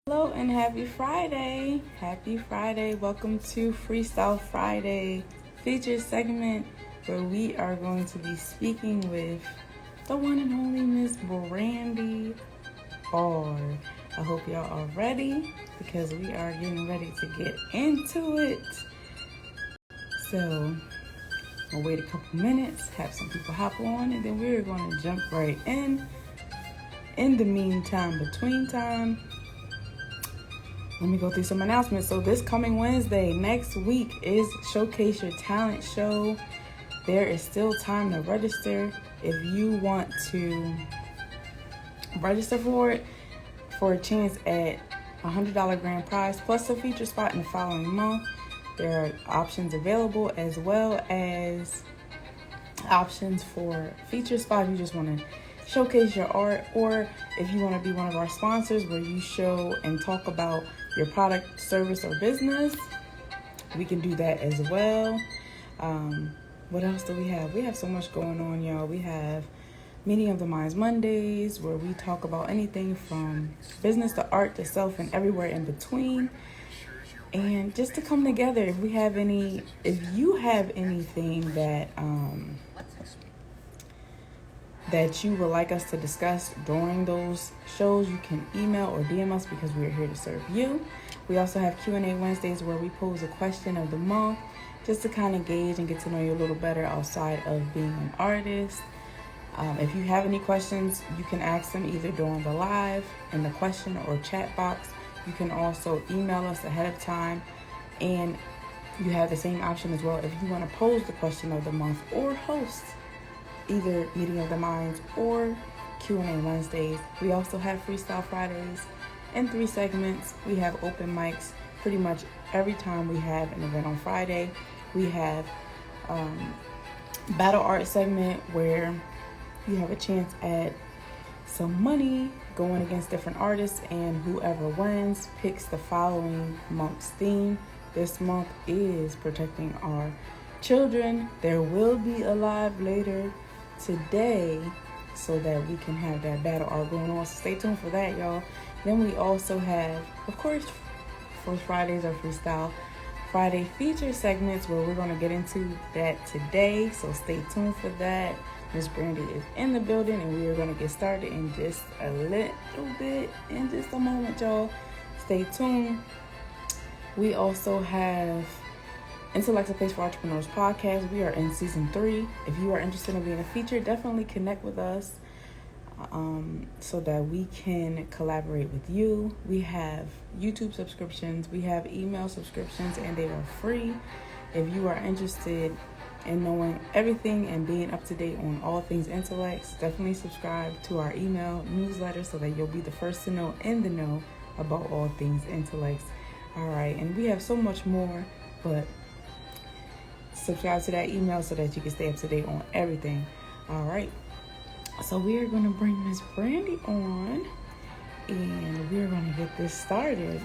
Hello and happy Friday. Happy Friday. Welcome to Freestyle Friday feature segment where we are going to be speaking with the one and only Miss Brandi Barr. I hope y'all are ready because we are getting ready to get into it. So we'll wait a couple minutes, have some people hop on, and then we're going to jump right in. In the meantime, between time, let me go through some announcements. So this coming Wednesday, next week, is Showcase Your Talent Show. There is still time to register if you want to register for it for a chance at $100 grand prize plus a feature spot in the following month. There are options available as well as options for feature spot if you just want to showcase your art, or if you want to be one of our sponsors where you show and talk about your product, service, or business, we can do that as well. What else do we have? We have so much going on, y'all. We have Meeting of the Minds Mondays, where we talk about anything from business to art to self and everywhere in between. And just to come together, if you have anything that you would like us to discuss during those shows, you can email or DM us because we are here to serve you. We also have Q&A Wednesdays where we pose a question of the month just to kind of gauge and get to know you a little better outside of being an artist. If you have any questions, you can ask them either during the live in the question or chat box. You can also email us ahead of time, and you have the same option as well if you want to pose the question of the month or host either Meeting of the Minds or Q&A Wednesdays. We also have Freestyle Fridays in 3 segments. We have open mics pretty much every time we have an event on Friday. We have Battle Art segment where you have a chance at some money going against different artists, and whoever wins picks the following month's theme. This month is protecting our children. There will be a live later today so that we can have that battle art going on, so stay tuned for that, y'all. Then we also have, of course, First Fridays are Freestyle Friday feature segments where we're going to get into that today, so stay tuned for that. Miss Brandi is in the building and we are going to get started in just a little bit, in just a moment, y'all. Stay tuned. We also have Intellect's a Place for Entrepreneurs podcast. We are in season 3. If you are interested in being a feature, definitely connect with us so that we can collaborate with you. We have YouTube subscriptions, we have email subscriptions, and they are free. If you are interested in knowing everything and being up to date on all things Intellects, definitely subscribe to our email newsletter so that you'll be the first to know in the know about all things Intellects. All right, and we have so much more, but subscribe to that email so that you can stay up to date on everything. All right, so we are going to bring Miss Brandi on and we're going to get this started.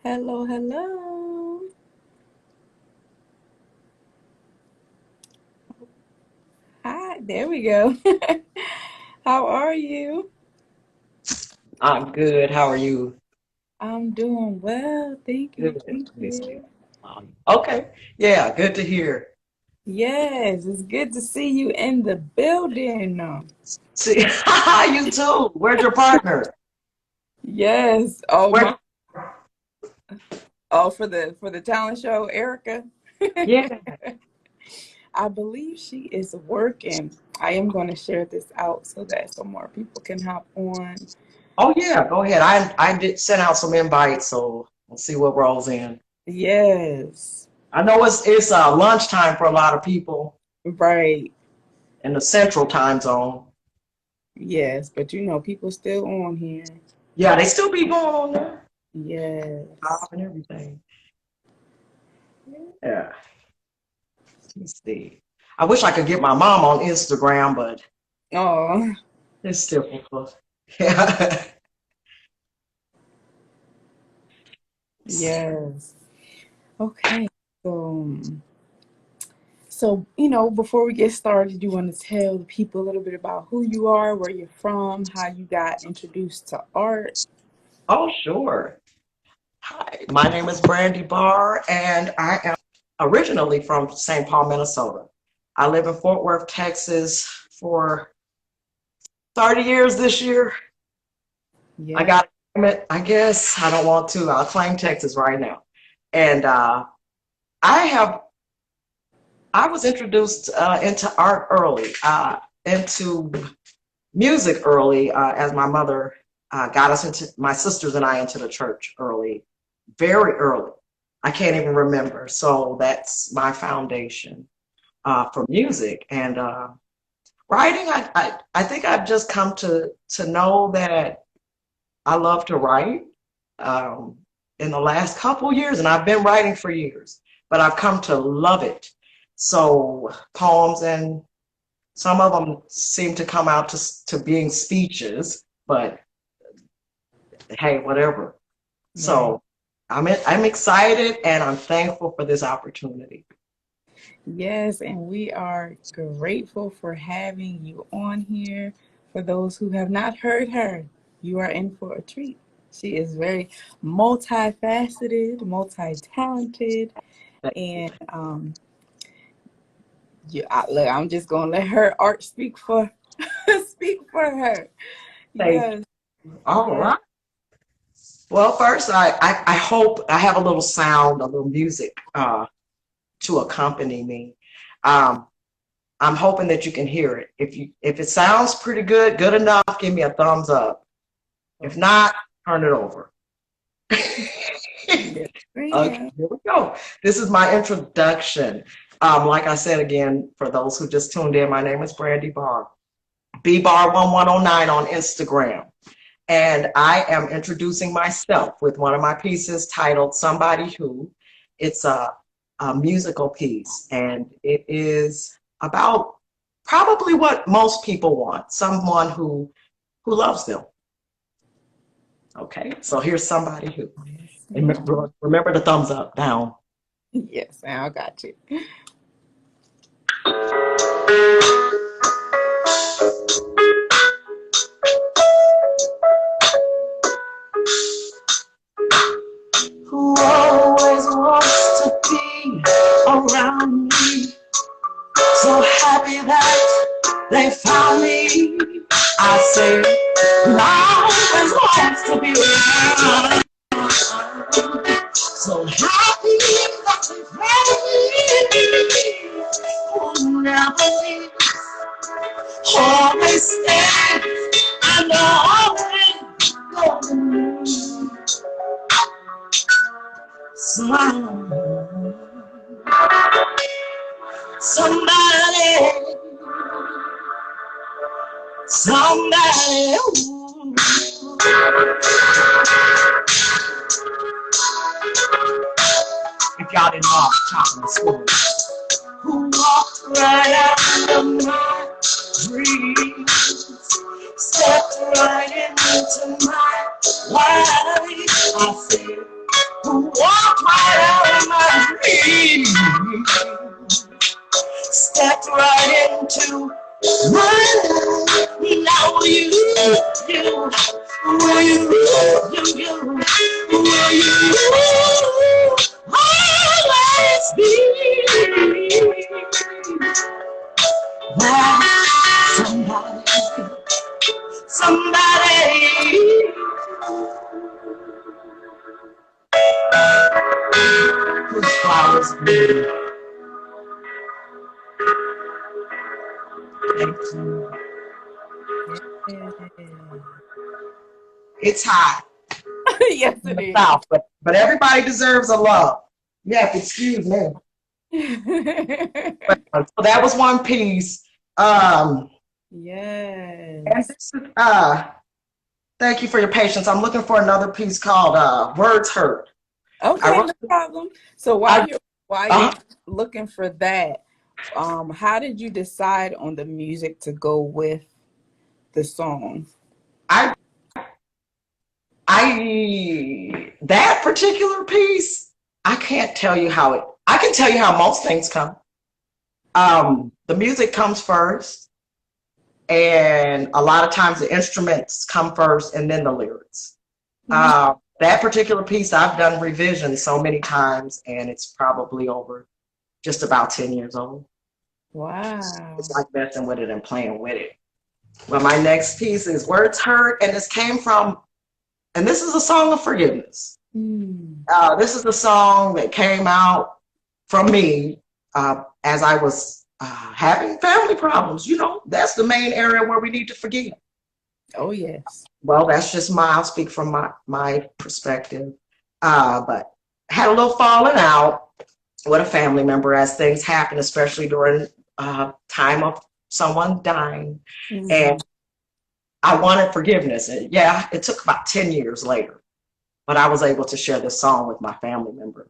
Hello, hello. Hi, there we go. How are you? I'm good. How are you? I'm doing well. Thank you. Good. Thank Good. you. Okay. Yeah, good to hear. Yes, it's good to see you in the building. See, you too. Where's your partner? Yes. Oh Where? my. Oh, for the talent show, Erica. Yeah. I believe she is working. I am going to share this out so that some more people can hop on. Oh yeah. Go ahead. I did send out some invites, so we'll see what rolls in. Yes. I know it's lunchtime for a lot of people Right. in the Central Time Zone. Yes, but people still on here. Yeah, they still be going on there, Yes. job and everything. Yeah. Let's see. I wish I could get my mom on Instagram, but Oh. It's difficult. Yeah. Yes. Okay. So, before we get started, you want to tell the people a little bit about who you are, where you're from, how you got introduced to art. Oh, sure. Hi, my name is Brandi Barr, and I am originally from St. Paul, Minnesota. I live in Fort Worth, Texas for 30 years this year. I Yeah. got it, I guess. I don't want to. I'll claim Texas right now. And I have, I was introduced into art early, into music early, as my mother got us into, my sisters and I, into the church early, very early. I can't even remember. So that's my foundation for music. And writing, I think I've just come to know that I love to write um, in the last couple years, and I've been writing for years, but I've come to love it. So poems, and some of them seem to come out to being speeches, but hey, whatever. Right. So I'm excited and I'm thankful for this opportunity. Yes, and we are grateful for having you on here. For those who have not heard her, you are in for a treat. She is very multifaceted, multi-talented, and look, I'm just gonna let her art speak for speak for her. Thank Yes, you. All yes, right. Well, first, I hope I have a little sound, a little music to accompany me. Um, I'm hoping that you can hear it. If it sounds pretty good, good enough, give me a thumbs up. If okay. not, turn it over. Yes, Okay, ma'am. here we go. This is my introduction. Like I said again, for those who just tuned in, my name is Brandi Barr, bbar1109 on Instagram. And I am introducing myself with one of my pieces titled Somebody Who. It's a musical piece, and it is about probably what most people want, someone who loves them. Okay, so here's Somebody Who. Yes, And ma'am. remember the thumbs up, down. Yes, ma'am, I got you. Who always wants to be around me, so happy that they found me. I say, who always wants to be around, so happy that they found me. Who never leaves, always stands, and always goes. Somebody, somebody, ooh. If y'all didn't know, I was chopping the school. Who walked right out of my dreams, stepped right into my life. I said, who walked right out of my dreams, stepped right into my life. Now will you always be that somebody whose flowers bloom. Thank you. Yes, It's hot yes in it the is. South, but everybody deserves a love. Yeah, excuse me. So that was one piece. And Yes. this is thank you for your patience. I'm looking for another piece called Words Hurt. I Okay, wrote no problem. So I while you're uh, looking for that, how did you decide on the music to go with? the song? I that particular piece, I can't tell you how it. I can tell you how most things come. The music comes first, and a lot of times the instruments come first, and then the lyrics. That particular piece, I've done revisions so many times, and it's probably over just about 10 years old. Wow. It's like messing with it and playing with it. Well, my next piece is Words Hurt, and this came from, and this is a song of forgiveness. This is the song that came out from me as I was having family problems. You know, that's the main area where we need to forgive. Oh, yes. Well, that's just I'll speak from my perspective. But had a little falling out with a family member as things happen, especially during time of someone dying. And I wanted forgiveness. And yeah, it took about 10 years later, but I was able to share this song with my family member.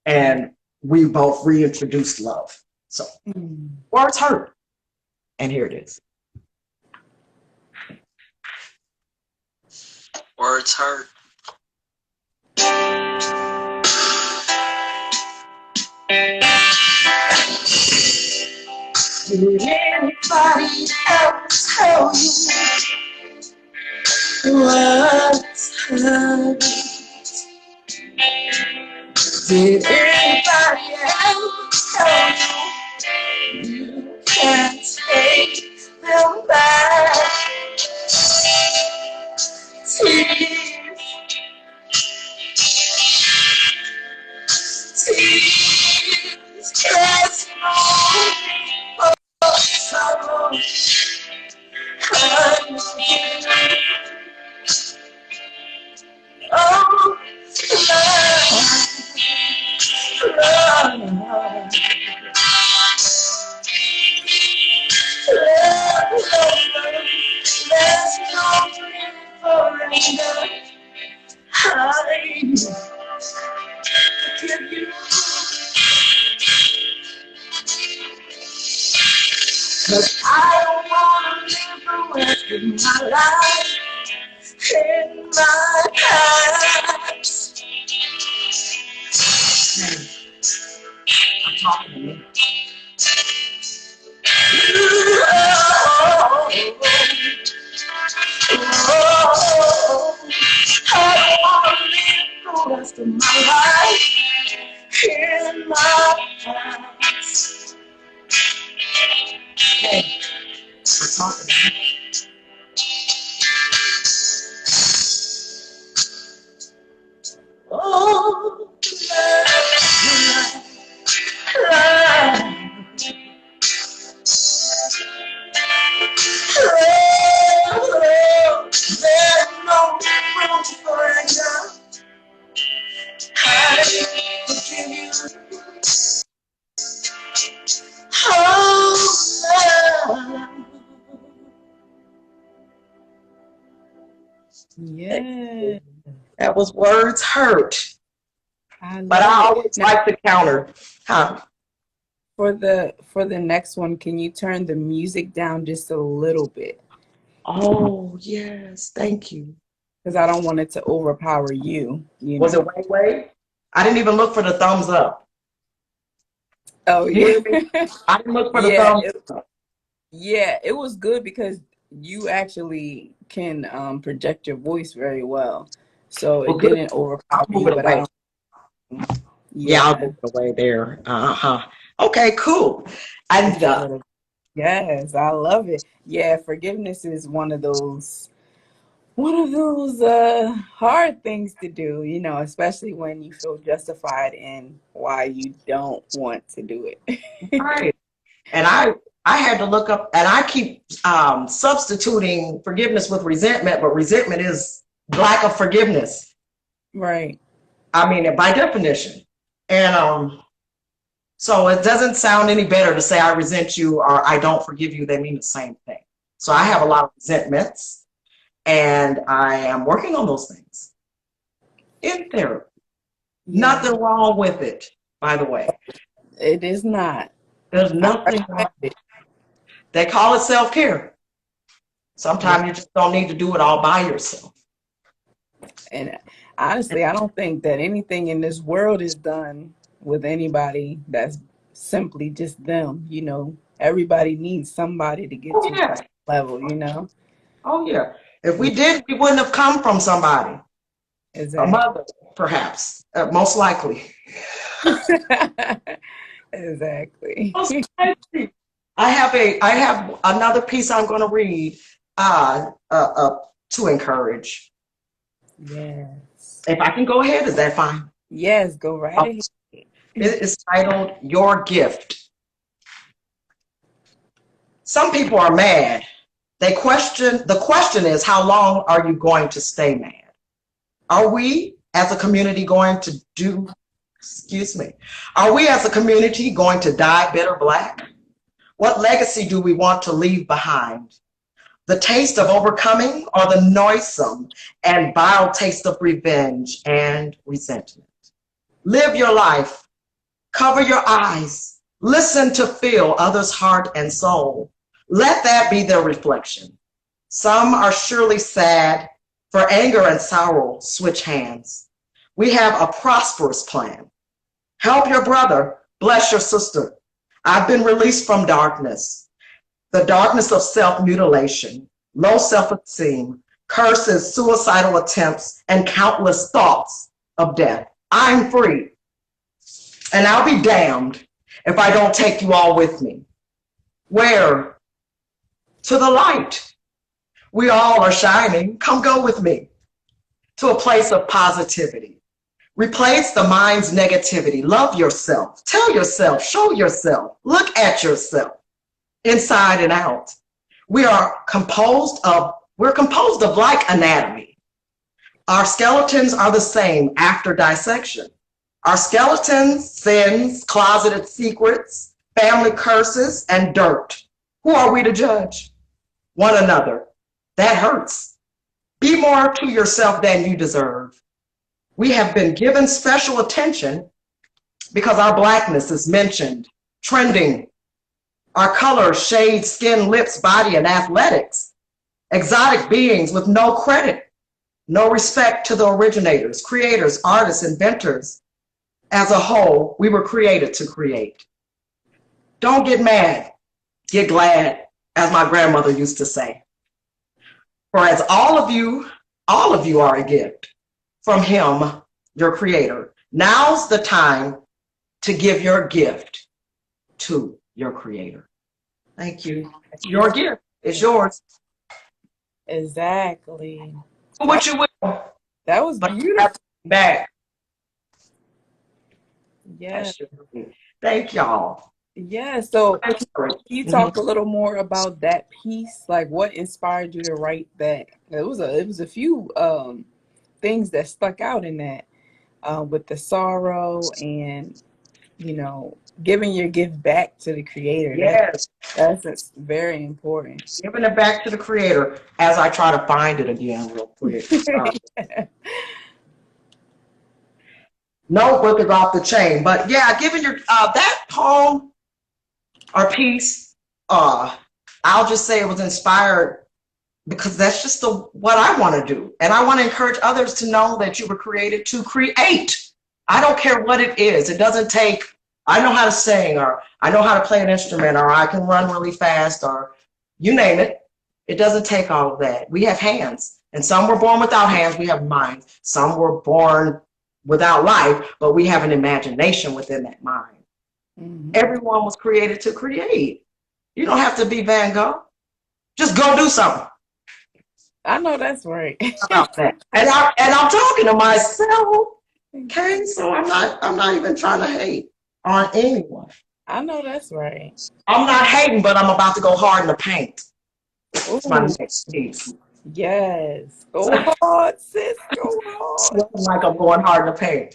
And we both reintroduced love. So Words Hurt. And here it is. Words hurt. Did anybody else tell you words hurt? Did anybody else tell you you can't take them back? Tears cast no sorrow. Oh, love. There's no surrender. I forgive you. 'Cause I don't want to live the rest of my life in my past. I'm talking to me. I don't want to live the rest of my life in my past. Hey, I'm talking to me. Oh, there's no room for anger. I forgive you. Oh, Yeah. that was Words Hurt. But I always now, like the counter. Huh? for the next one, can you turn the music down just a little bit? Oh, yes. Thank you. Because I don't want it to overpower you. Was it way? I didn't even look for the thumbs up. Oh, You hear yeah. me? I didn't look for the thumbs up. Yeah, it was good because you actually can project your voice very well. So Well, it good. didn't overpower I'll move you, it but away. I don't. Yeah, I'll Yeah. move it away there. Okay, cool. And Yes, I love it. Yeah, forgiveness is one of those hard things to do, especially when you feel justified in why you don't want to do it. right. And I had to look up, and I keep substituting forgiveness with resentment, but resentment is lack of forgiveness. Right. I mean, by definition. And so it doesn't sound any better to say I resent you or I don't forgive you. They mean the same thing. So I have a lot of resentments, and I am working on those things in therapy. Yeah. Nothing wrong with it, by the way. It is not. There's nothing wrong with it. They call it self-care. Yeah. Sometimes you just don't need to do it all by yourself. And honestly, I don't think that anything in this world is done with anybody that's simply just them. Everybody needs somebody to get Oh to a yeah. certain level, you know? Oh yeah. If Yeah, we did, we wouldn't have come from somebody. A exactly. mother, perhaps, most likely. Exactly. Most likely. I have another piece I'm going to read to encourage. Yes. If I can go ahead, is that fine? Yes, go right Uh, ahead. It is titled Your Gift. Some people are mad. The question is, how long are you going to stay mad? Are we as a community going to are we as a community going to die bitter black? What legacy do we want to leave behind? The taste of overcoming or the noisome and vile taste of revenge and resentment? Live your life. Cover your eyes. Listen to feel others' heart and soul. Let that be their reflection. Some are surely sad, for anger and sorrow switch hands. We have a prosperous plan. Help your brother, bless your sister. I've been released from darkness, the darkness of self-mutilation, low self-esteem, curses, suicidal attempts, and countless thoughts of death. I'm free, and I'll be damned if I don't take you all with me. Where? To the light. We all are shining. Come go with me to a place of positivity. Replace the mind's negativity. Love yourself. Tell yourself. Show yourself. Look at yourself inside and out. We're composed of like anatomy. Our skeletons are the same after dissection. Our skeletons, sins, closeted secrets, family curses, and dirt. Who are we to judge? One another. That hurts. Be more to yourself than you deserve. We have been given special attention because our blackness is mentioned, trending. Our color, shade, skin, lips, body, and athletics. Exotic beings with no credit, no respect to the originators, creators, artists, inventors. As a whole, we were created to create. Don't get mad, get glad, as my grandmother used to say. For as all of you are a gift from him, your creator. Now's the time to give your gift to your creator. Thank you. It's your gift. It's yours. Exactly. Do That what you will, that was but you have beautiful. to be back. Yeah. That's your gift. Thank y'all. Yeah. So can you Mhm. talk a little more about that piece? Like what inspired you to write that? It was a few things that stuck out in that, with the sorrow and giving your gift back to the creator. Yes, That's very important. giving it back to the creator as I try to find it again real quick. Notebook is off the chain, but yeah, giving your that poem or piece, I'll just say it was inspired because that's just what I want to do. And I want to encourage others to know that you were created to create. I don't care what it is. It doesn't take, I know how to sing, or I know how to play an instrument, or I can run really fast, or you name it. It doesn't take all of that. We have hands, and some were born without hands. We have minds. Some were born without life, but we have an imagination within that mind. Mhm. Everyone was created to create. You don't have to be Van Gogh. Just go do something I know that's right. about that. And I'm talking to myself. Okay, so I'm not even trying to hate on anyone. I know that's right. I'm not hating, but I'm about to go hard in the paint. It's my Oh, next piece. yes. Go hard, sis. Go hard. Like I'm going hard in the paint.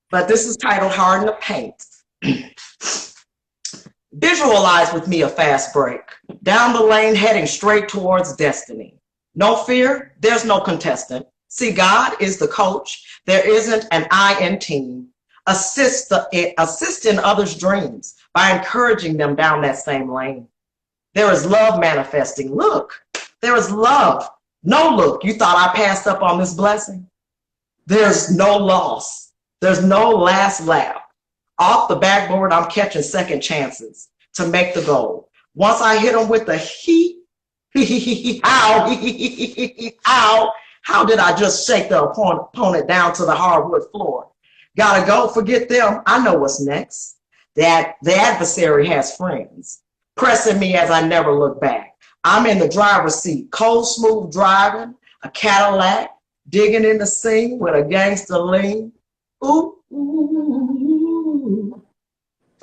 But this is titled Hard in the Paint. Visualize with me a fast break. Down the lane heading straight towards destiny. No fear, there's no contestant. See, God is the coach. There isn't an I in team. Assist in others' dreams by encouraging them down that same lane. There is love manifesting. Look, There is love. No look, you thought I passed up on this blessing? There's no loss. There's no last laugh. Off the backboard, I'm catching second chances to make the goal. Once I hit them with the ow, how did I just shake the opponent down to the hardwood floor? Gotta go, forget them. I know what's next. That the adversary has friends, pressing me as I never look back. I'm in the driver's seat, cold, smooth driving, a Cadillac, digging in the scene with a gangster lean. Ooh, ooh.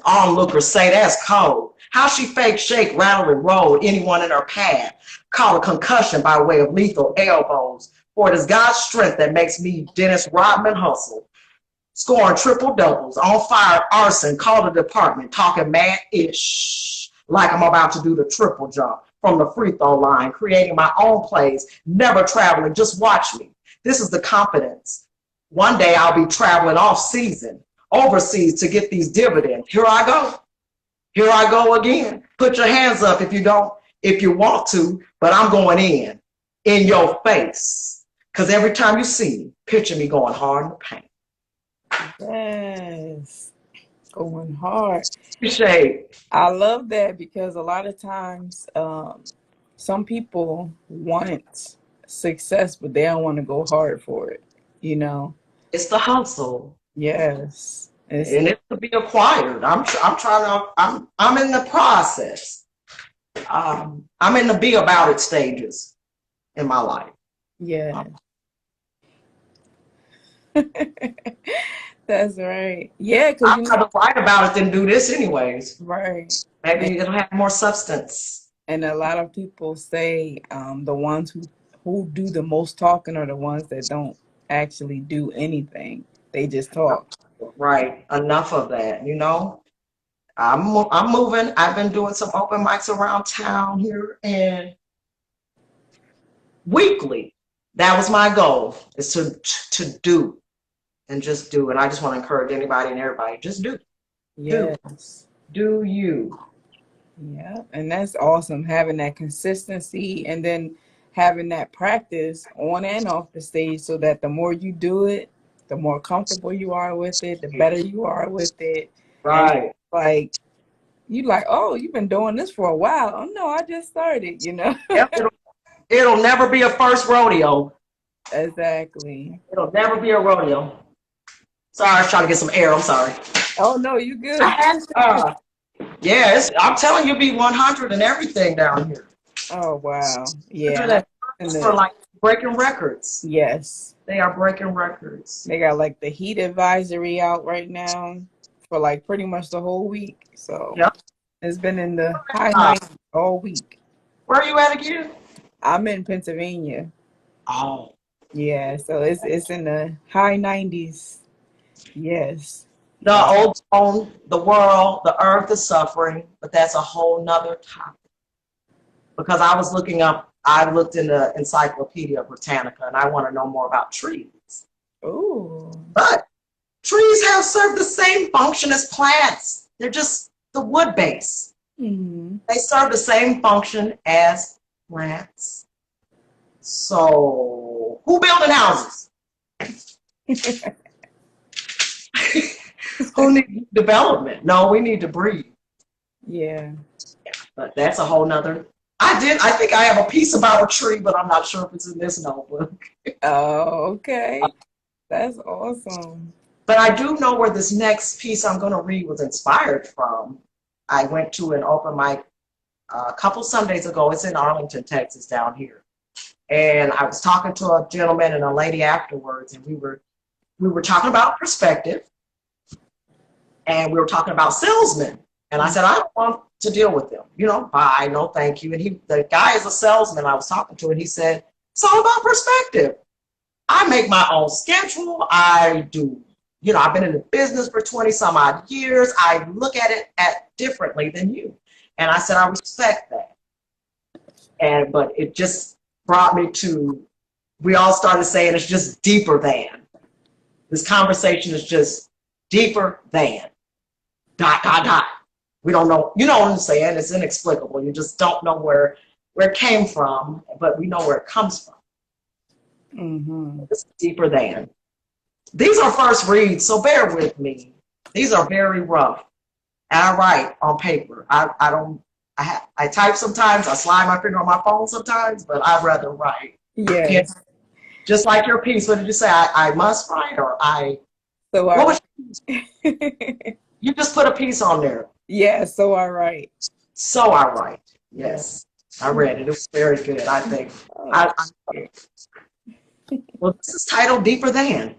Onlookers say that's cold. How she fake, shake, rattle, and roll anyone in her path. Call a concussion by way of lethal elbows. For it is God's strength that makes me Dennis Rodman hustle. Scoring triple doubles, on fire, arson, call the department, talking mad-ish, like I'm about to do the triple jump from the free throw line, creating my own plays, never traveling, just watch me. This is the confidence. One day I'll be traveling off season, overseas to get these dividends. Here I go. Here I go again. Put your hands up if you want to, but I'm going in your face. Because every time you see me, picture me going hard in the paint. Yes, going hard. Shade. I love that because a lot of times some people want success, but they don't want to go hard for it, you know? It's the hustle. Yes. And it's to be acquired. I'm in the process. I'm in the be about it stages in my life. Yeah. That's right. Yeah, because I'd rather write about it than do this anyways. right. Maybe it'll have more substance. And a lot of people say the ones who do the most talking are the ones that don't actually do anything. They just talk. Right. Enough of that, you know? I'm moving. I've been doing some open mics around town here, and weekly, that was my goal, is to do and just do. And I just want to encourage anybody and everybody, just do. Yes. Do you. Yeah. And that's awesome, having that consistency and then having that practice on and off the stage so that the more you do it, the more comfortable you are with it, the better you are with it. Right. And like, you like, oh, you've been doing this for a while. Oh, no, I just started, you know? Yep, it'll never be a first rodeo. Exactly. It'll never be a rodeo. Sorry, I was trying to get some air. I'm sorry. Oh, no, you good. Yes, I'm telling you, be 100 and everything down here. Oh, wow. Yeah. That's for like breaking records. Yes. They are breaking records. They got like the heat advisory out right now for like pretty much the whole week. So yep. It's been in the high 90s all week. Where are you at again? I'm in Pennsylvania. Oh. Yeah, so it's in the high 90s. Yes. The ozone, the world, the earth is suffering, but that's a whole nother topic. Because I looked in the Encyclopedia Britannica, and I want to know more about trees. Ooh. But trees have served the same function as plants. They're just the wood base. Mm-hmm. They serve the same function as plants. So, who building houses? Who needs development? No, we need to breathe. Yeah. But that's a whole nother. I think I have a piece about a tree, but I'm not sure if it's in this notebook. Oh, okay. That's awesome. But I do know where this next piece I'm going to read was inspired from. I went to an open mic a couple Sundays ago. It's in Arlington, Texas, down here. And I was talking to a gentleman and a lady afterwards, and we were talking about perspective, and we were talking about salesmen. And I said, I don't want to deal with them. You know, bye, no thank you. And the guy is a salesman I was talking to, and he said, it's all about perspective. I make my own schedule. I do, you know, I've been in the business for 20 some odd years. I look at it differently than you. And I said, I respect that. But it just brought me to, we all started saying it's just deeper than. This conversation is just deeper than. ... We don't know, you know what I'm saying? It's inexplicable. You just don't know where where it came from, but we know where it comes from. Mm-hmm. It's deeper than. These are first reads, so bear with me. These are very rough. And I write on paper. I type sometimes. I slide my finger on my phone sometimes, but I'd rather write. Yeah. Yes. Just like your piece. What did you say? I must write, or I. So What was I. you just put a piece on there? Yeah. So I write. So I write. Yeah. Yes, I read it. It was very good. I think. Oh, Well, this is titled "Deeper Than."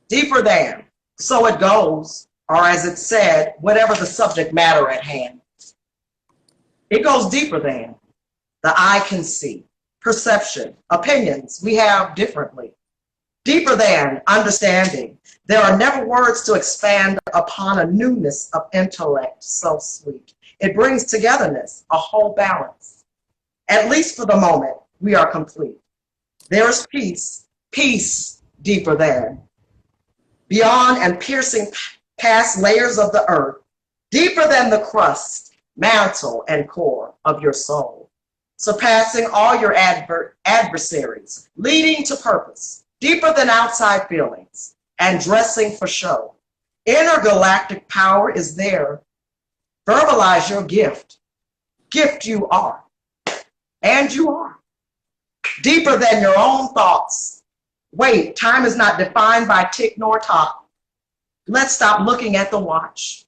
Deeper than. So it goes, or as it said, whatever the subject matter at hand. It goes deeper than. The eye can see. Perception, opinions we have differently. Deeper than understanding. There are never words to expand upon a newness of intellect so sweet. It brings togetherness, a whole balance. At least for the moment, we are complete. There is peace, peace deeper than. Beyond and piercing past layers of the earth, deeper than the crust, mantle, and core of your soul, surpassing all your adversaries, leading to purpose, deeper than outside feelings, and dressing for show. Intergalactic power is there. Verbalize your gift. Gift you are, and you are. Deeper than your own thoughts. Wait, time is not defined by tick nor tock. Let's stop looking at the watch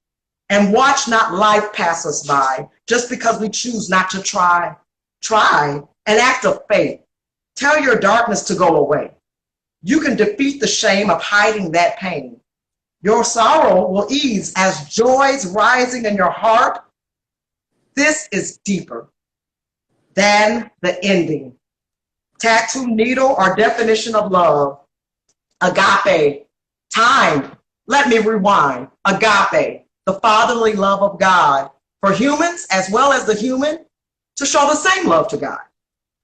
and watch not life pass us by just because we choose not to try. Try an act of faith. Tell your darkness to go away. You can defeat the shame of hiding that pain. Your sorrow will ease as joy's rising in your heart. This is deeper than the ending. Tattoo needle or definition of love. Agape. Time. Let me rewind. Agape. The fatherly love of God for humans as well as the human to show the same love to God.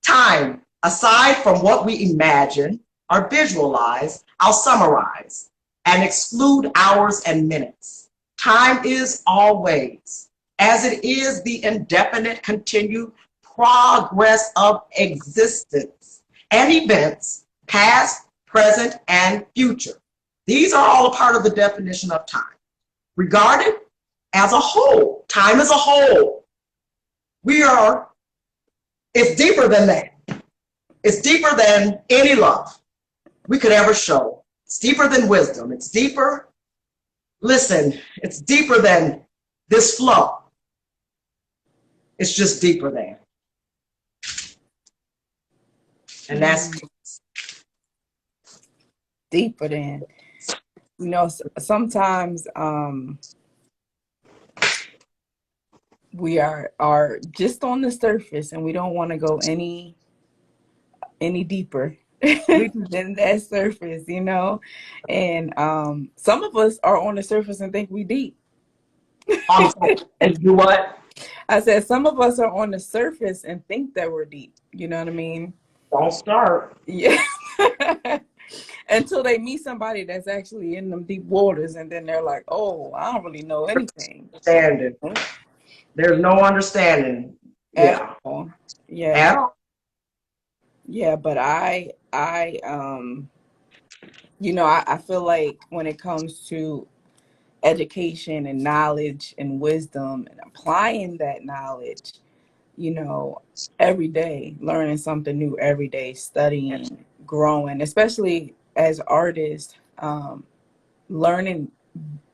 Time. Aside from what we imagine or visualize, I'll summarize and exclude hours and minutes. Time is always, as it is the indefinite continued progress of existence and events, past, present, and future. These are all a part of the definition of time. Regarded as a whole, time as a whole, it's deeper than that. It's deeper than any love we could ever show. It's deeper than wisdom. It's deeper, listen, it's deeper than this flow. It's just deeper than. And that's deeper than. You know, sometimes we are just on the surface and we don't want to go any deeper than that surface, you know. And some of us are on the surface and think we deep. And you what? I said some of us are on the surface and think that we're deep. You know what I mean? Don't start. Yeah. Until they meet somebody that's actually in them deep waters, and then they're like, "Oh, I don't really know anything." Understanding. There's no understanding. At all. Yeah. At all. Yeah, but you know, I feel like when it comes to education and knowledge and wisdom and applying that knowledge, you know, every day, learning something new every day, studying, growing, especially as artists, learning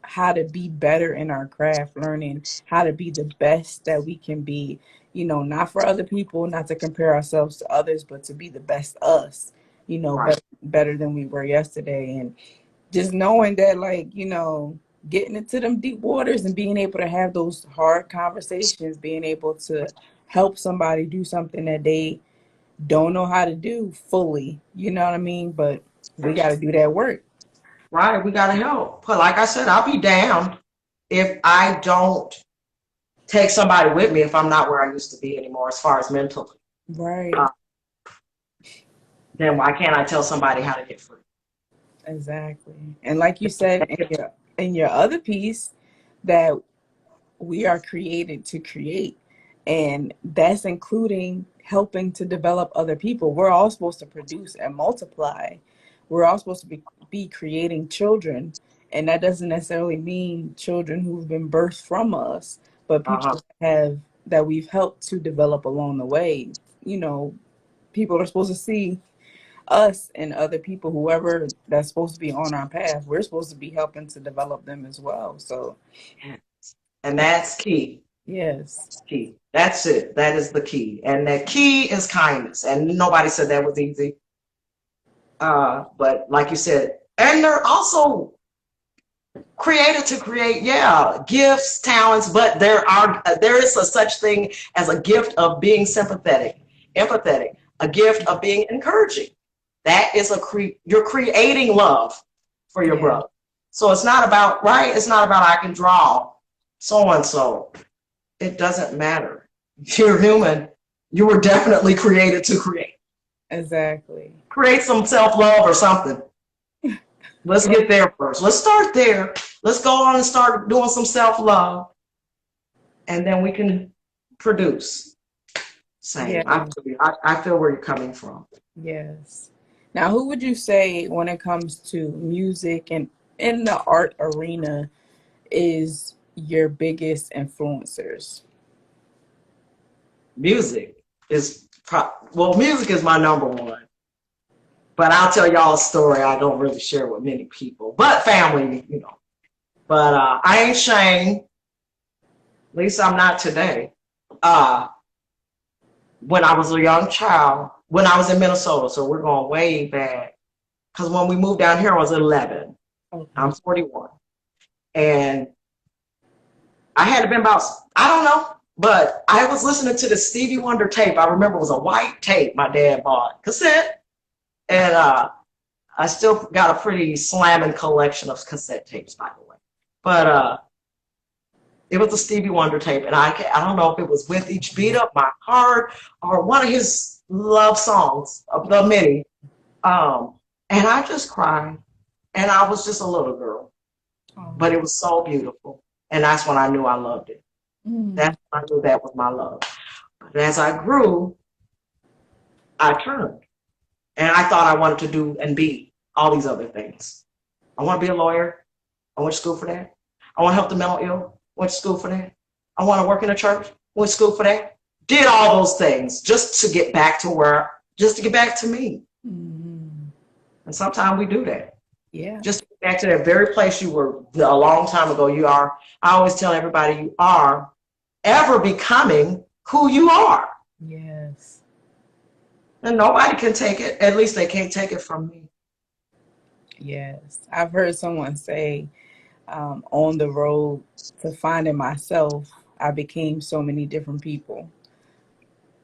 how to be better in our craft, learning how to be the best that we can be, you know, not for other people, not to compare ourselves to others, but to be the best us, you know, Right. better than we were yesterday. And just knowing that, like, you know, getting into them deep waters and being able to have those hard conversations, being able to help somebody do something that they don't know how to do fully, you know what I mean? But we got to do that work. Right, we gotta help. But like I said, I'll be damned if I don't take somebody with me if I'm not where I used to be anymore as far as mentally. Right. Then why can't I tell somebody how to get free? Exactly. And like you said in your other piece, that we are created to create. And that's including helping to develop other people. We're all supposed to produce and multiply. We're all supposed to be creating children. And that doesn't necessarily mean children who've been birthed from us, but Uh-huh. people that we've helped to develop along the way. You know, people are supposed to see us and other people, whoever that's supposed to be on our path, we're supposed to be helping to develop them as well. So, And that's key. yes, Key. That's it. That is the key. And the key is kindness. And nobody said that was easy. But like you said, and they're also created to create, yeah, gifts, talents, but there is a such thing as a gift of being sympathetic, empathetic, a gift of being encouraging. That is you're creating love for your brother. So it's not about, right? It's not about I can draw so and so. It doesn't matter. You're human. You were definitely created to create. exactly. Create some self-love or something. Let's get there first. Let's start there. Let's go on and start doing some self-love. And then we can produce. Same. Yeah. I feel where you're coming from. Yes. Now, who would you say when it comes to music and in the art arena is your biggest influencers? Music music is my number one. But I'll tell y'all a story I don't really share with many people, but family, you know. But I ain't ashamed. At least I'm not today. When I was a young child, when I was in Minnesota, so we're going way back. Because when we moved down here, I was 11. Okay. I'm 41. And I had been about, I don't know, but I was listening to the Stevie Wonder tape. I remember it was a white tape my dad bought, cassette. And I still got a pretty slamming collection of cassette tapes, by the way. But it was a Stevie Wonder tape, and I don't know if it was With Each Beat of My Heart or one of his love songs of the many. And I just cried, and I was just a little girl, but it was so beautiful, and that's when I knew I loved it. That's when I knew that was my love. But as I grew, I turned, and I thought I wanted to do and be all these other things. I want to be a lawyer. I went to school for that. I want to help the mental ill. Went to school for that. I want to work in a church. Went to school for that. Did all those things just to get back to me. And sometimes we do that. Yeah. Just to get back to that very place you were a long time ago. You are. I always tell everybody you are ever becoming who you are. Yes. And nobody can take it. At least they can't take it from me. Yes. I've heard someone say, on the road to finding myself, I became so many different people,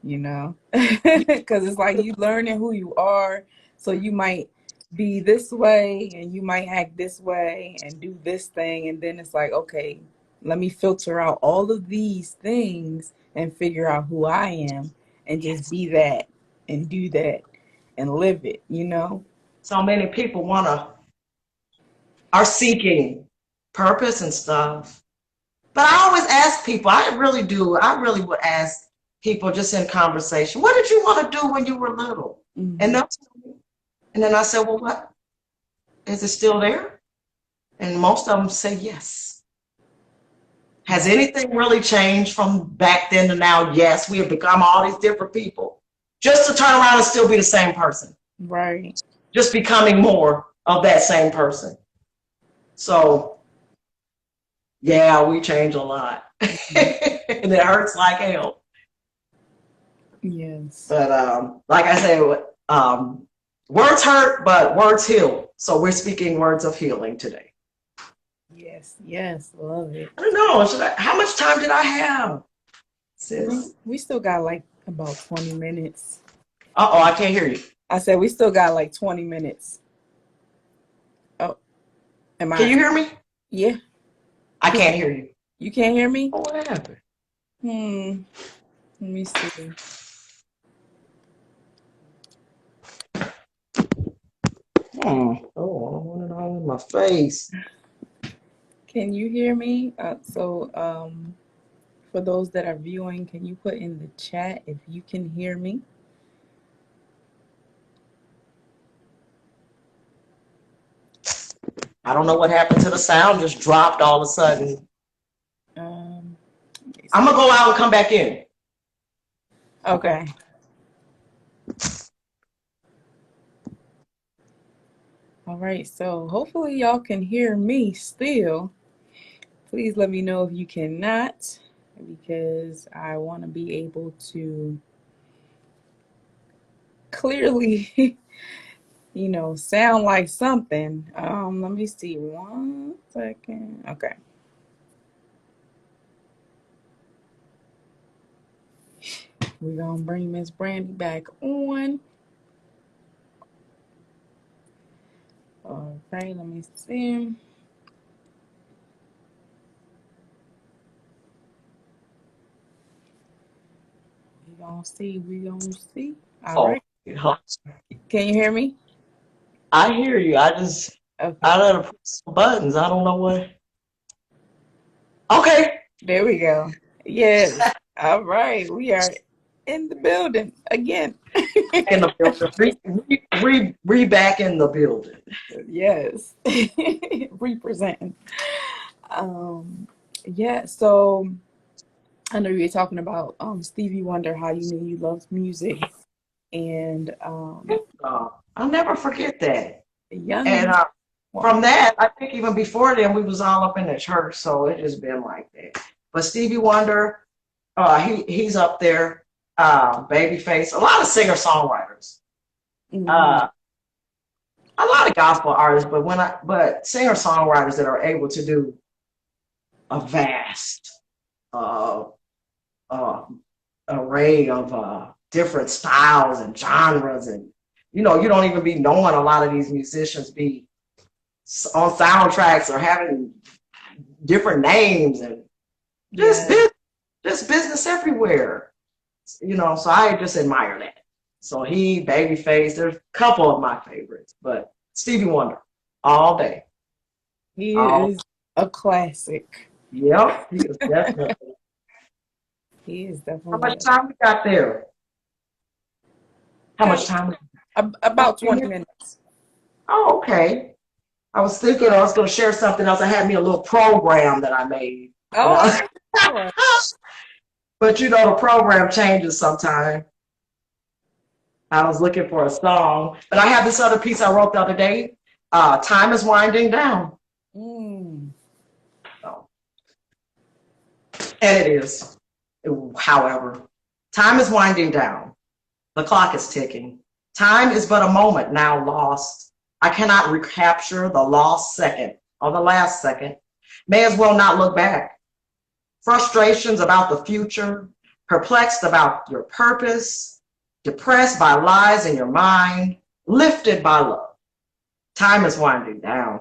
you know, because it's like you learning who you are. So you might be this way and you might act this way and do this thing. And then it's like, okay, let me filter out all of these things and figure out who I am and just be that and do that and live it, you know? So many people are seeking purpose and stuff. But I always ask people, I really would ask people just in conversation, what did you want to do when you were little? And then I said, well, what? Is it still there? And most of them say yes. Has anything really changed from back then to now? Yes, we have become all these different people. Just to turn around and still be the same person. Right. Just becoming more of that same person. So, yeah, we change a lot. And it hurts like hell. Yes. But like I said, words hurt, but words heal. So we're speaking words of healing today. Yes. Yes. Love it. I don't know. How much time did I have, sis? We still got like about 20 minutes. Uh-oh, I can't hear you. I said we still got like 20 minutes. Oh, am I? Can you hear me? Yeah. I can't hear you. You can't hear me? Oh, what happened? Let me see. Oh, I want it all in my face. Can you hear me? For For those that are viewing, can you put in the chat if you can hear me? I don't know what happened to the sound, just dropped all of a sudden. Um, I'm going to go out and come back in. Okay. All right, so hopefully y'all can hear me still. Please let me know if you cannot, because I want to be able to clearly, sound like something. Let me see 1 second. Okay. We're gonna bring Miss Brandi back on. Okay, let me see. We gonna see. All right. Can you hear me? I hear you. I Okay. gotta press some buttons. I don't know what. Okay. There we go. Yes. All right. We are in the building again. In the building. We back in the building. Yes. Representing. Yeah, so I know you were talking about Stevie Wonder, how you knew you loved music, and I'll never forget that. young And from that, I think even before then, we was all up in the church, so it just been like that. But Stevie Wonder, he's up there. Babyface, a lot of singer-songwriters. Mhm. A lot of gospel artists, but singer-songwriters that are able to do a vast uh, uh, array of different styles and genres, and you don't even be knowing a lot of these musicians be on soundtracks or having different names, and just Yeah. just business everywhere. So I just admire that. So Babyface, there's a couple of my favorites, but Stevie Wonder, all day. He is a classic. Yep, he is definitely. He is How definitely much time we got there? How much time? about 20 minutes. Oh, okay. I was thinking I was going to share something else. I had me a little program that I made. Oh, okay. Sure. But the program changes sometime. I was looking for a song, but I have this other piece I wrote the other day. Time is winding down. Mm. So, and it is. However, time is winding down. The clock is ticking. Time is but a moment now lost. I cannot recapture the lost second or the last second. May as well not look back. Frustrations about the future, perplexed about your purpose, depressed by lies in your mind, lifted by love. Time is winding down.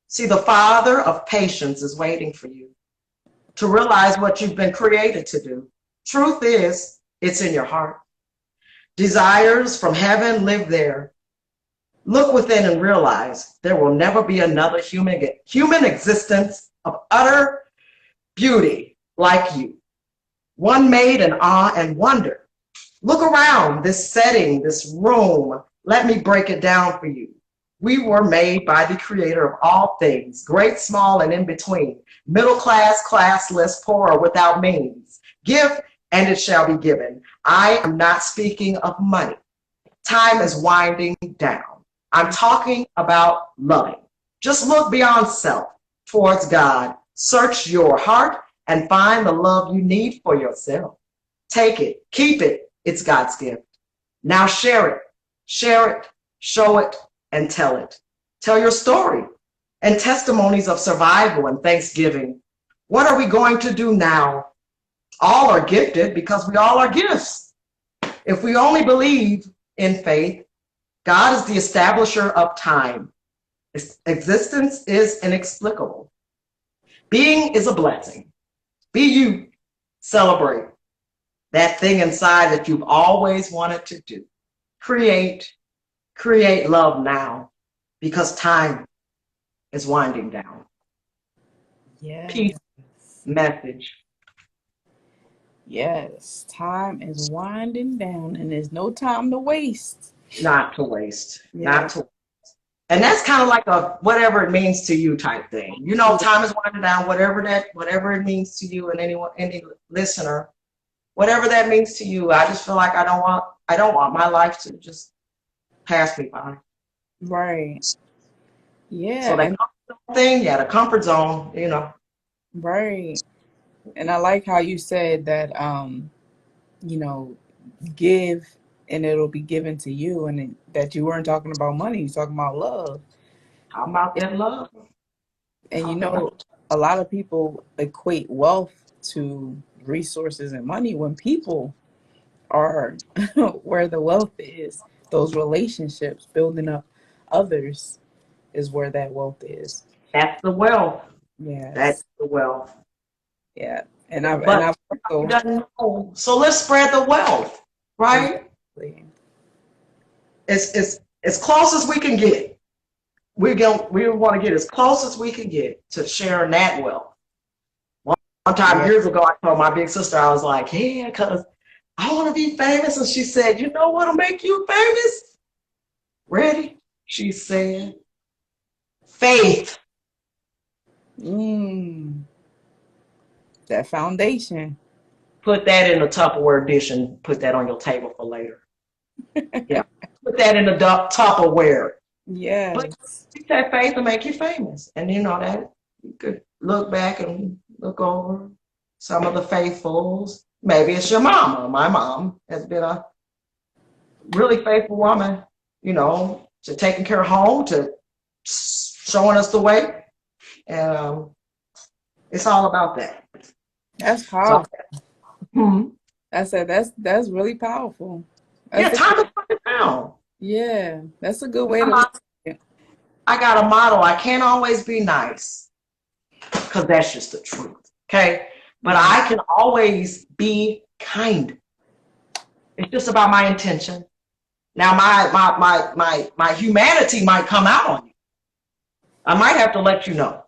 See, the Father of patience is waiting for you to realize what you've been created to do. Truth is, it's in your heart. Desires from heaven live there. Look within and realize there will never be another human existence of utter beauty like you. One made in awe and wonder. Look around this setting, this room. Let me break it down for you. We were made by the creator of all things, great, small, and in between, middle class, classless, poor, or without means. Give, and it shall be given. I am not speaking of money. Time is winding down. I'm talking about loving. Just look beyond self towards God. Search your heart and find the love you need for yourself. Take it, keep it. It's God's gift. Now share it, show it, and tell it. Tell your story and testimonies of survival and thanksgiving. What are we going to do now? All are gifted because we all are gifts. If we only believe in faith, God is the establisher of time. Existence is inexplicable. Being is a blessing. Be you. Celebrate that thing inside that you've always wanted to do. Create love now because time is winding down. Yes. Peace message. Yes, time is winding down and there's no time to waste. Not to waste. Yeah. Not to. And that's kind of like a whatever it means to you type thing. You know, time is winding down, whatever it means to you and any listener, whatever that means to you. I just feel like I don't want my life to just pass me by. Right. So Yeah, that and comfort thing, yeah, the comfort zone, you know. right. And I like how you said that you know, give and it'll be given to you, and that you weren't talking about money, you're talking about love. How about that love? And Talk about a lot of people equate wealth to resources and money when people are where the wealth is. Those relationships, building up others is where that wealth is. that's the wealth. That's Yes. the wealth. Yeah. And But I've he also doesn't know. So let's spread the wealth, right? exactly. It's close as we can get. We want to get as close as we can get to sharing that wealth. One time Yeah. years ago, I told my big sister, I was like, yeah, because I want to be famous. And she said, you know what'll make you famous? Ready? She said, faith. Mm, that foundation. Put that in a Tupperware dish and put that on your table for later. Yeah. Put that in the Tupperware. But Yes. she said faith will make you famous. And you know that you could look back and look over some of the faithfuls. Maybe it's your mama. My mom has been a really faithful woman, you know, to taking care of home, to showing us the way. And it's all about that. That's So, powerful. I said that's really powerful. yeah, That's a time is running down. yeah, that's a good way to look at it. I got a motto. I can't always be nice because that's just the truth. Okay. But Mhm. I can always be kind. It's just about my intention. Now my humanity might come out on you. I might have to let you know.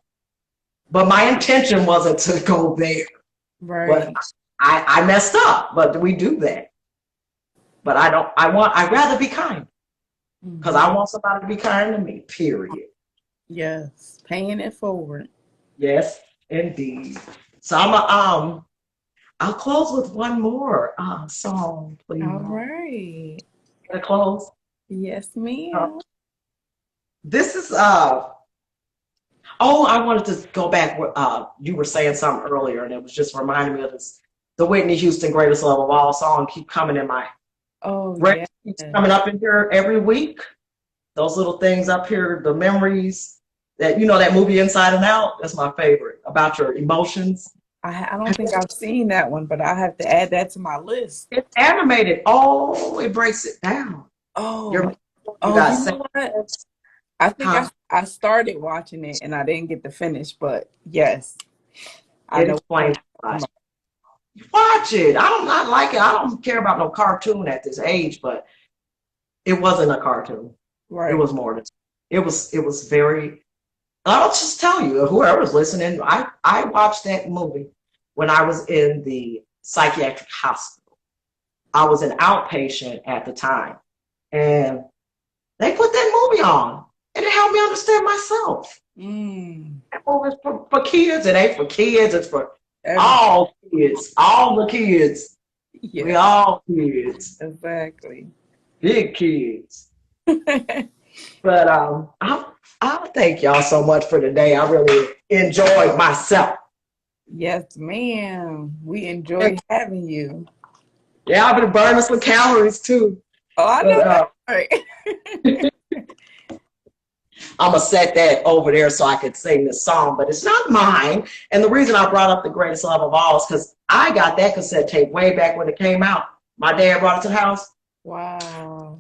But my intention wasn't to go there. But Right. I messed up, but we do that. But I'd rather be kind because Hmm. I want somebody to be kind to me, period. Yes. Paying it forward. Yes, indeed. So I'll close with one more song, All please. right. Can I close? Yes, Uh, ma'am. this is oh, I wanted to go back. You were saying something earlier, and it was just reminding me of this, the Whitney Houston "Greatest Love of All" song. Keep coming in my Oh brain. yes. Keeps coming up in here every week. Those little things up here, the memories that that movie Inside and Out. That's my favorite about your emotions. I don't think I've seen that one, but I have to add that to my list. It's animated. Oh, it breaks it down. Oh, You're, you oh, got you know what? sense, I think huh? I started watching it and I didn't get to finish, but yes, I It know what explains you're a talking lot. about. Watch it. I don't not like it. I don't care about no cartoon at this age, but it wasn't a cartoon. It Right. was more than it was very. I'll just tell you, whoever's listening, I watched that movie when I was in the psychiatric hospital. I was an outpatient at the time, and they put that movie on, and it helped me understand myself. Mm. That movie is for kids. It ain't for kids. It's for Every all kids, all the kids. We yes, all kids, exactly. big kids. But I'll thank y'all so much for today. I really enjoyed myself. Yes, ma'am. We enjoy having you. Yeah, I've been burning some calories too. Oh, I But know that. Right. I'm gonna set that over there so I could sing this song, but it's not mine. And the reason I brought up The Greatest Love of All is because I got that cassette tape way back when it came out. My dad brought it to the house. Wow.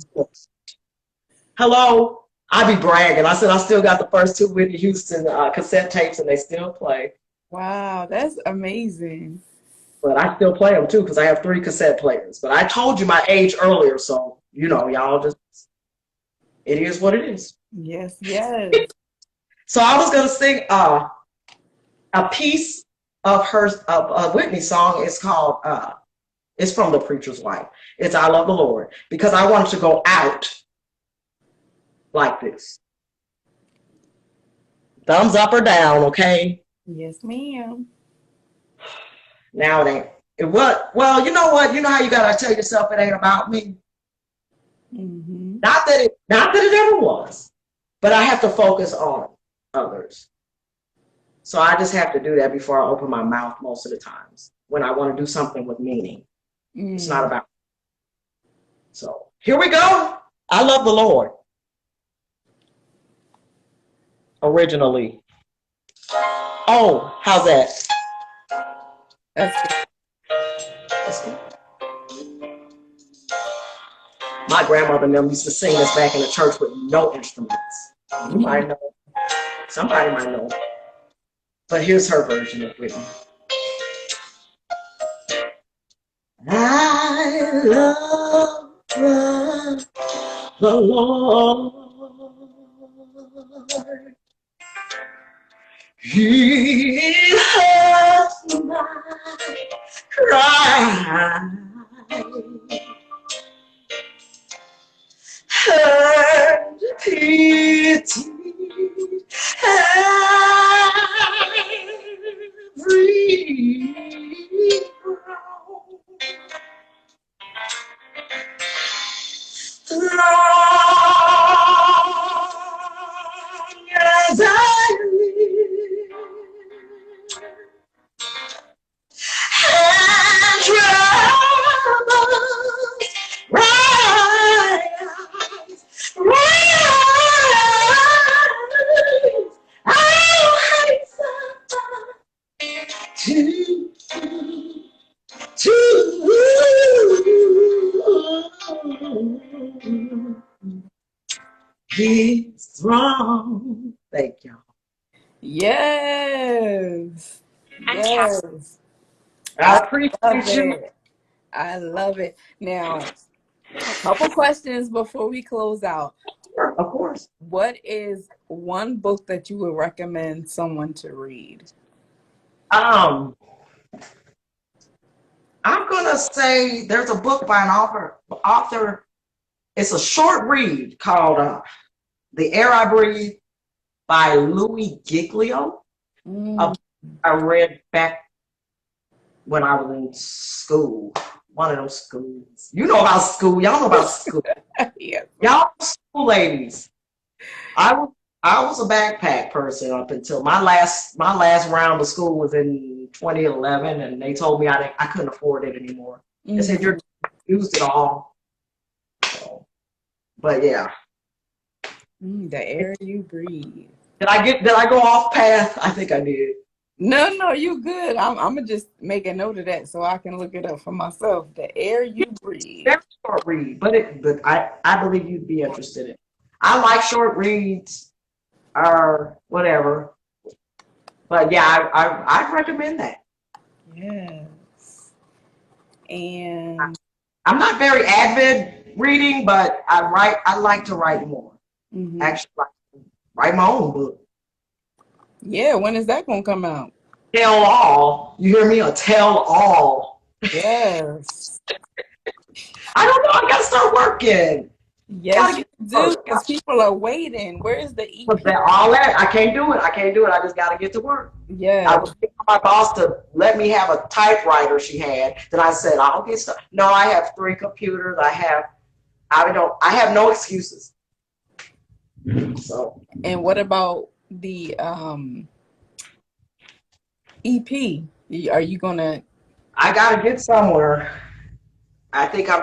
Hello, I be bragging. I said I still got the first two Whitney Houston cassette tapes, and they still play. Wow, that's amazing. But I still play them too because I have three cassette players. But I told you my age earlier, so y'all just it is what it is. Yes, yes. So I was gonna sing a piece of her of a Whitney song. It's called It's from the preacher's wife. It's I love the Lord, because I wanted to go out like this. Thumbs up or down, okay? Yes, ma'am. Now it ain't. It what? Well, you know what? You know how you gotta tell yourself it ain't about me. Mm-hmm. Not that it ever was, but I have to focus on others. So I just have to do that before I open my mouth most of the times when I want to do something with meaning. It's not about. So here we go. I love the Lord. Originally. Oh, how's that? That's good. That's good. My grandmother and them used to sing us back in the church with no instruments. You might know. Somebody might know. But here's her version of Whitney. I love the Lord. He heard my cry. And pity every groan. Long as I live and troubles rise, I'll hasten to his throne. Thank y'all. Yes. Yes. I I love appreciate you. it. I love it. Now, a couple questions before we close out. Sure, of course. What is one book that you would recommend someone to read? I'm gonna say there's a book by an author. It's a short read called "The Air I Breathe" by Louis Giglio. I read back when I was in school. One of those schools. You know about school. Y'all know about school. Yeah. Y'all school ladies. I was a backpack person up until my last round of school was in 2011, and they told me I couldn't afford it anymore. They said you're used it all. So, but yeah. The air you breathe. Did I go off path? I think I did. No, you good. I'm gonna just make a note of that so I can look it up for myself. The air you breathe. Very short read, but I believe you'd be interested in it. I like short reads or whatever. But yeah, I recommend that. Yes. And I'm not very avid reading, but I like to write more. Actually, like write my own book. Yeah, when is that gonna come out? Tell all. You hear me? A tell all. Yes. I don't know. I gotta start working. Yes, you do, because people are waiting. Where's the EP? All that I can't do it. I just gotta get to work. Yeah. I was thinking my boss to let me have a typewriter she had. Then I said, I'll get stuff. No, I have 3 computers. I have no excuses. So. And what about the EP? Are you gonna? I gotta get somewhere. I think I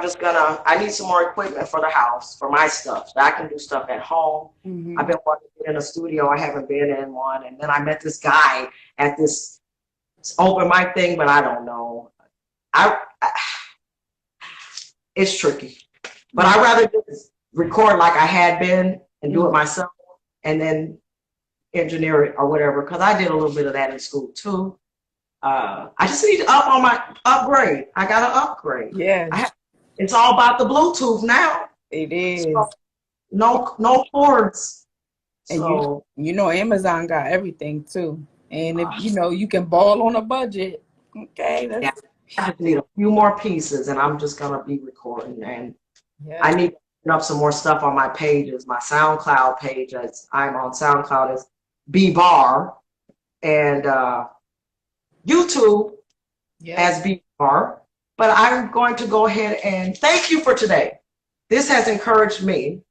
need some more equipment for the house, for my stuff. So I can do stuff at home. I've been wanting to get in a studio. I haven't been in one. And then I met this guy at this open mic thing, but I don't know. It's tricky. But I'd rather just record like I had been and do it myself and then engineer it or whatever. Because I did a little bit of that in school too. I just need to upgrade. I got to upgrade. Yeah. It's all about the Bluetooth now. It is. So, no cords. And so, you know Amazon got everything too. And if you can ball on a budget, okay, I just need a few more pieces, and I'm just gonna be recording. And I Yeah. need to put up some more stuff on my pages. My SoundCloud page, as I'm on SoundCloud, is Barr, and YouTube Yep. as Barr. But I'm going to go ahead and thank you for today. This has encouraged me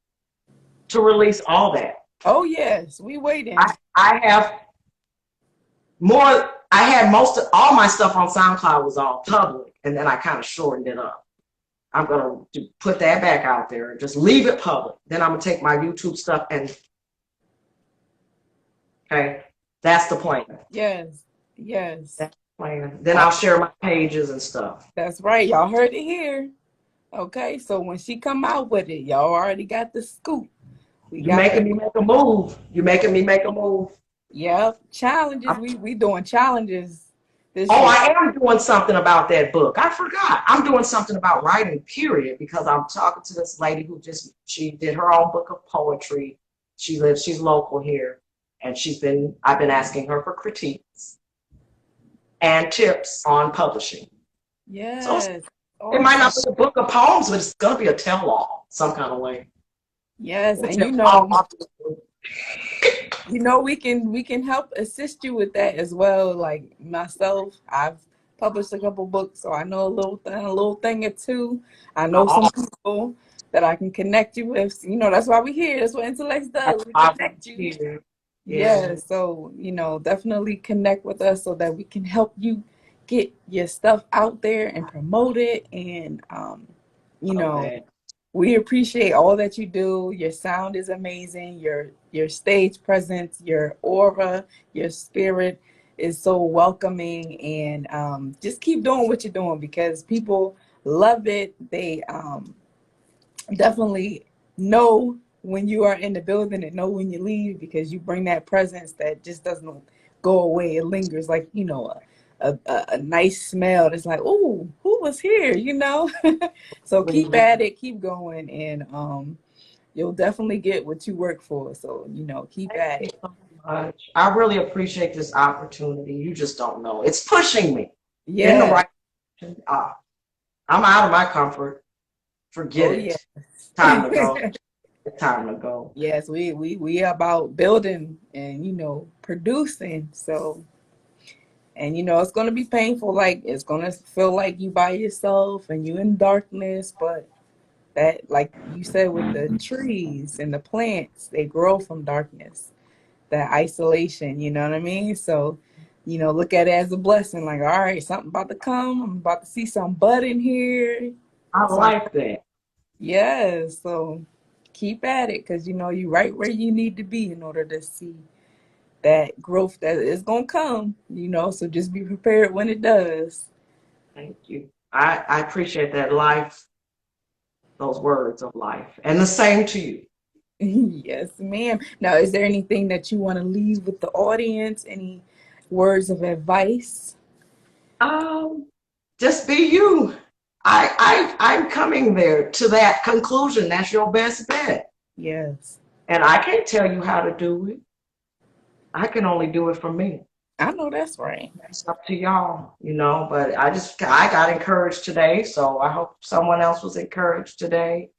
to release all that. Oh yes, we I, waiting. I have more. I had most of all my stuff on SoundCloud was all public, and then I kind of shortened it up. I'm gonna put that back out there and just leave it public. Then I'm gonna take my YouTube stuff and okay, that's the plan. Yes. Yes. That's the plan. Then Uh, I'll share my pages and stuff. that's right. Y'all heard it here. Okay, so when she come out with it, y'all already got the scoop. We You got making her. me make a move. You making me make a move. Yep. Challenges. We doing challenges this Oh, year. I am doing something about that book. I forgot. I'm doing something about writing, period, because I'm talking to this lady who she did her own book of poetry. She's local here, and I've been asking her for critiques and tips on publishing. So Yes. it might Awesome. not be a book of poems, but it's gonna be a tell-all some kind of way. Yes, A and tell-all. we can help assist you with that as well. Like myself, I've published a couple books, so I know a little thing or two. I know some people that I can connect you with. You know, that's why we're here. That's what Intellects does. We connect you. Here. Yeah, Yeah. so definitely connect with us so that we can help you get your stuff out there and promote it. And you Love know, that. we appreciate all that you do. Your sound is amazing. Your stage presence, your aura, your spirit is so welcoming. And just keep doing what you're doing because people love it. They definitely know when you are in the building and know when you leave because you bring that presence that just doesn't go away. It lingers like, a nice smell that's like, oh, who was here, So keep at it, keep going, and you'll definitely get what you work for. So, keep Thank at you it. so much. I really appreciate this opportunity. You just don't know. It's pushing me in the Yeah. right direction. I'm out of my comfort. Forget Oh, yeah. it. Time to go. It's time to go. Yes, we about building and producing. So, and it's going to be painful, like it's going to feel like you by yourself and you in darkness, but that, like you said, with the trees and the plants, they grow from darkness, that isolation, you know what I mean? So, look at it as a blessing, like, all right, something about to come, I'm about to see some bud in here. I Some like that. Yeah, so keep at it because you right where you need to be in order to see that growth that is gonna come, so just be prepared when it does. Thank you. I appreciate that life, those words of life. And the same to you. Yes, ma'am. Now, is there anything that you want to leave with the audience? Any words of advice? Um, just be you. I'm coming there to that conclusion. That's your best bet. Yes. And I can't tell you how to do it. I can only do it for me. I know that's right. It's up to y'all, but I got encouraged today, so I hope someone else was encouraged today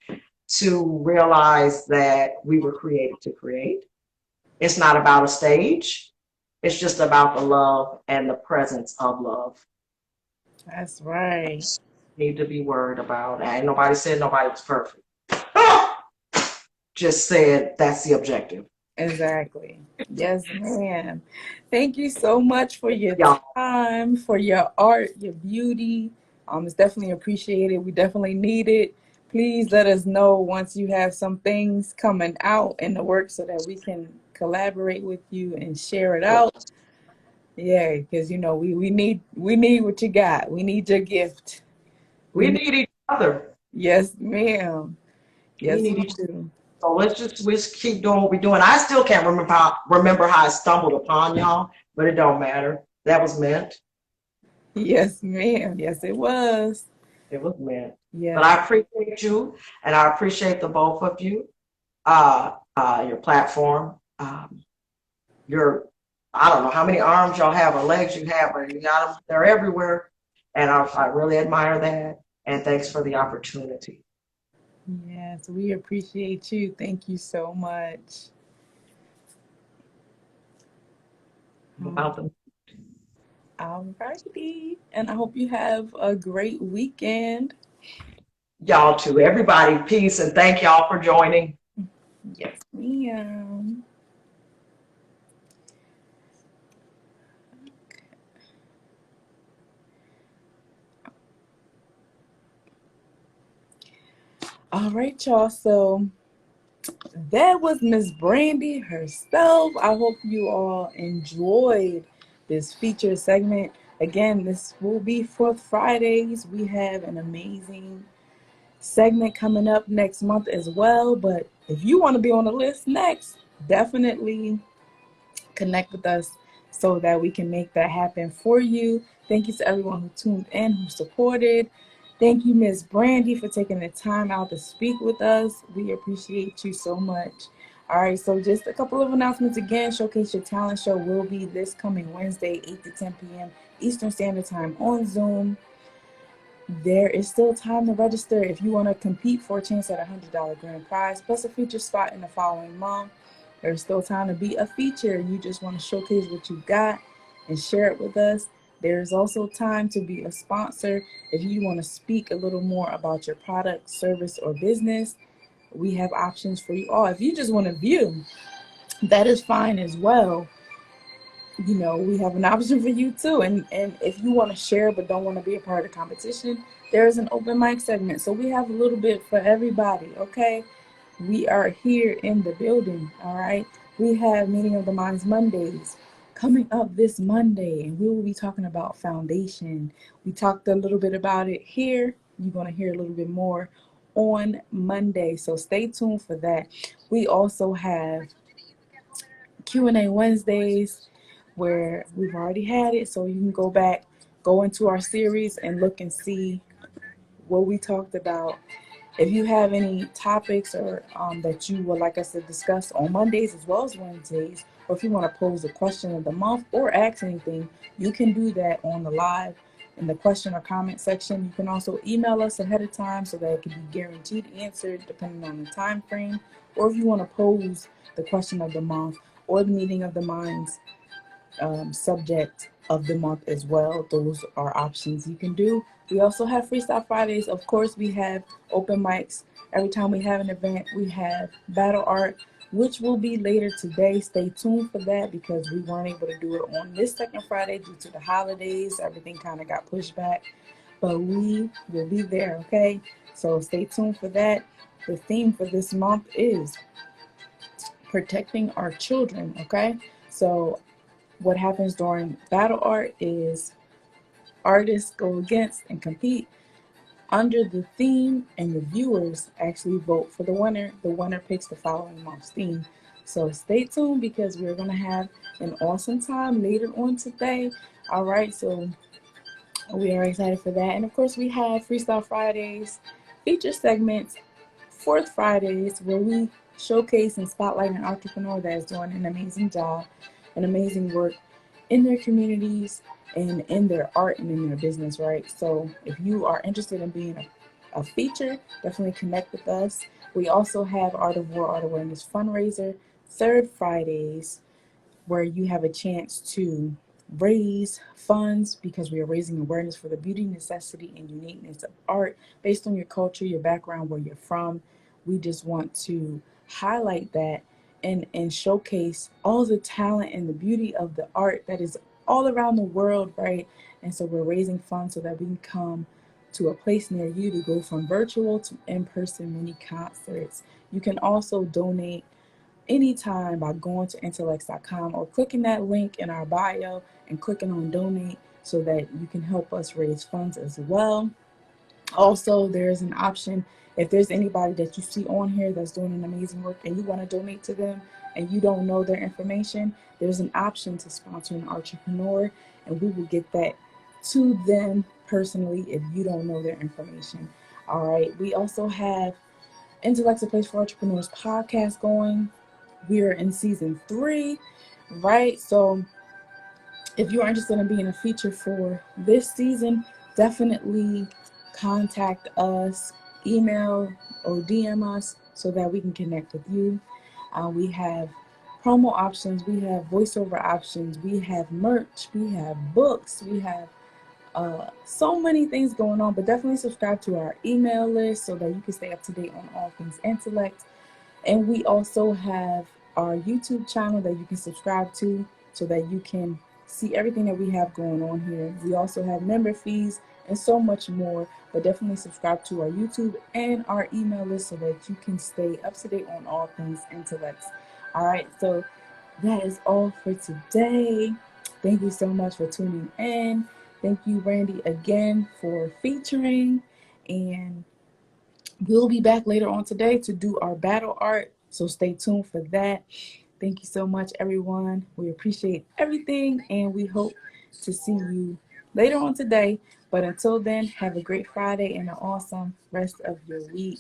to realize that we were created to create. It's not about a stage. It's just about the love and the presence of love. That's right. Need to be worried about. And nobody said nobody was perfect. Just said that's the objective. Exactly. Yes, ma'am. Thank you so much for your Y'all, time, for your art, your beauty. It's definitely appreciated. We definitely need it. Please let us know once you have some things coming out in the work so that we can collaborate with you and share it out. Yeah, because we need what you got. We need your gift. We we need need each other. Yes, ma'am. We Yes, need we each other. do. So let's just keep doing what we're doing. I still can't remember how I stumbled upon y'all, but it don't matter. That was meant. Yes, ma'am. Yes, it was. It was meant. But Yeah. I appreciate you, and I appreciate the both of you. Your platform, your I don't know how many arms y'all have or legs you have, but you got them. They're everywhere. And I really admire that. And thanks for the opportunity. Yes, we appreciate you. Thank you so much. Welcome. Alrighty. And I hope you have a great weekend. Y'all too. Everybody, peace, and thank y'all for joining. Yes, ma'am. All right, y'all. So that was Miss Brandi herself. I hope you all enjoyed this feature segment. Again, this will be for Fridays. We have an amazing segment coming up next month as well. But if you want to be on the list next, definitely connect with us so that we can make that happen for you. Thank you to everyone who tuned in, who supported. Thank you, Miss Brandi, for taking the time out to speak with us. We appreciate you so much. All right, so just a couple of announcements again. Showcase Your Talent Show will be this coming Wednesday, 8 to 10 p.m. Eastern Standard Time on Zoom. There is still time to register if you want to compete for a chance at a $100 grand prize plus a feature spot in the following month. There's still time to be a feature. You just want to showcase what you got and share it with us. There's also time to be a sponsor if you want to speak a little more about your product, service, or business. We have options for you all. If you just want to view, that is fine as well. You know, we have an option for you too. And if you want to share but don't want to be a part of the competition, there is an open mic segment. So we have a little bit for everybody, okay? We are here in the building, all right? We have Meeting of the Minds Mondays coming up this Monday, and we will be talking about foundation. We talked a little bit about it here. You're going to hear a little bit more on Monday, so stay tuned for that. We also have Q&A Wednesdays where we've already had it, so you can go back, go into our series and look and see what we talked about. If you have any topics or that you would like us to discuss on Mondays as well as Wednesdays, or if you want to pose a question of the month or ask anything, you can do that on the live in the question or comment section. You can also email us ahead of time so that it can be guaranteed answered depending on the time frame. Or if you want to pose the question of the month or the meeting of the minds subject of the month as well. Those are options you can do. We also have Freestyle Fridays. Of course, we have open mics. Every time we have an event, we have battle art, which will be later today. Stay tuned for that because we weren't able to do it on this second Friday due to the holidays. Everything kind of got pushed back, but we will be there, okay? So stay tuned for that. The theme for this month is protecting our children, okay? So what happens during battle art is artists go against and compete under the theme, and the viewers actually vote for the winner. The winner picks the following month's theme. So stay tuned because we're going to have an awesome time later on today. All right, so we are excited for that. And of course, we have Freestyle Fridays, feature segments, Fourth Fridays, where we showcase and spotlight an entrepreneur that is doing an amazing job, an amazing work in their communities and in their art and in their business, right? So if you are interested in being a feature, definitely connect with us. We also have Art of War, Art Awareness Fundraiser, third Fridays, where you have a chance to raise funds because we are raising awareness for the beauty, necessity, and uniqueness of art based on your culture, your background, where you're from. We just want to highlight that and showcase all the talent and the beauty of the art that is all around the world, right? And so we're raising funds so that we can come to a place near you to go from virtual to in-person mini concerts. You can also donate anytime by going to intellects.com or clicking that link in our bio and clicking on donate so that you can help us raise funds as well. Also, there's an option if there's anybody that you see on here that's doing an amazing work and you want to donate to them and you don't know their information, there's an option to sponsor an entrepreneur and we will get that to them personally if you don't know their information. All right, we also have Intellect's a Place for Entrepreneurs podcast going. We're in season 3, right? So if you are interested in being a feature for this season, definitely contact us, email or DM us so that we can connect with you. We have promo options, we have voiceover options, we have merch, we have books, we have so many things going on. But definitely subscribe to our email list so that you can stay up to date on all things intellect. And we also have our YouTube channel that you can subscribe to so that you can see everything that we have going on here. We also have member fees and so much more, but definitely subscribe to our YouTube and our email list so that you can stay up to date on all things intellect. All right, so that is all for today. Thank you so much for tuning in. Thank you, Brandi, again for featuring. And we'll be back later on today to do our battle art, so stay tuned for that. Thank you so much, everyone. We appreciate everything, and we hope to see you later on today. But until then, have a great Friday and an awesome rest of your week.